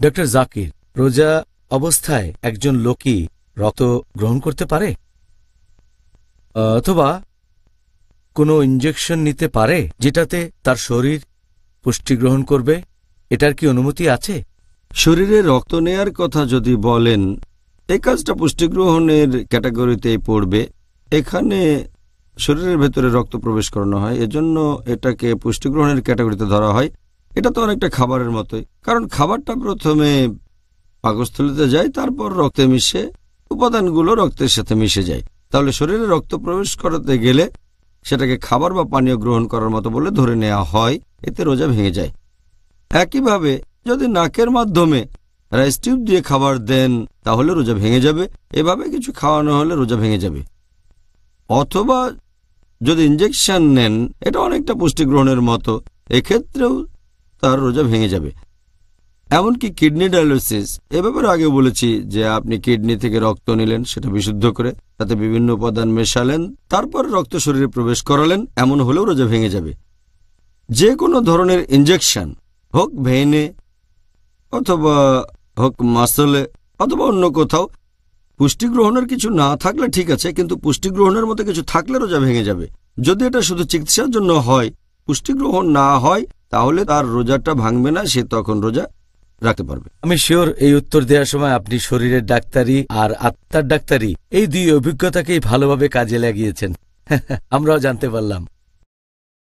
Doctor Zakir, রোজা অবস্থায় একজন লোকই রক্ত গ্রহণ করতে পারে অথবা কোনো ইনজেকশন নিতে পারে যেটাতে তার শরীর পুষ্টি গ্রহণ করবে? এটার কি অনুমতি আছে? শরীরে রক্ত নেয়ার কথা যদি বলেন, এই কাজটা পুষ্টি গ্রহণের ক্যাটাগরিতেই পড়বে। এখানে শরীরের ভেতরে রক্ত প্রবেশ করানো হয়, এজন্য এটাকে পুষ্টি গ্রহণের ক্যাটাগরিতে ধরা হয়। এটা তো অনেকটা খাবারের মতোই, কারণ খাবারটা প্রথমে পাকস্থলীতে যায়, তারপর রক্তে মিশে উপাদানগুলো রক্তের সাথে মিশে যায়। তাহলে শরীরে রক্ত প্রবেশ করাতে গেলে সেটাকে খাবার বা পানীয় গ্রহণ করার মতো বলে ধরে নেওয়া হয়, এতে রোজা ভেঙে যায়। একইভাবে যদি নাকের মাধ্যমে রাইস টিউব দিয়ে খাবার দেন তাহলে রোজা ভেঙে যাবে। এভাবে কিছু খাওয়ানো হলে রোজা ভেঙে যাবে। অথবা যদি ইনজেকশন নেন, এটা অনেকটা পুষ্টি গ্রহণের মতো, এক্ষেত্রেও তার রোজা ভেঙে যাবে। এমনকি কিডনি ডায়ালিসিস, এ ব্যাপারে আগে বলেছি যে আপনি কিডনি থেকে রক্ত নিলেন, সেটা বিশুদ্ধ করে তাতে বিভিন্ন উপাদান মেশালেন, তারপর রক্ত শরীরে প্রবেশ করালেন, এমন হলেও রোজা ভেঙে যাবে। যে কোনো ধরনের ইনজেকশন হোক ভেইনে অথবা হোক মাসলে অথবা অন্য কোথাও, পুষ্টি গ্রহণের কিছু না থাকলে ঠিক আছে, কিন্তু পুষ্টি গ্রহণের মতো কিছু থাকলে রোজা ভেঙে যাবে। যদি এটা শুধু চিকিৎসার জন্য হয়, পুষ্টি গ্রহণ না হয়, তাহলে তার রোজাটা ভাঙবে না, সে তখন রোজা রাখতে পারবে। আমি শিওর এই উত্তর দেওয়ার সময় আপনি শরীরের ডাক্তারি আর আত্মার ডাক্তারি এই দুই অভিজ্ঞতাকেই ভালোভাবে কাজে লাগিয়েছেন। আমরাও জানতে পারলাম।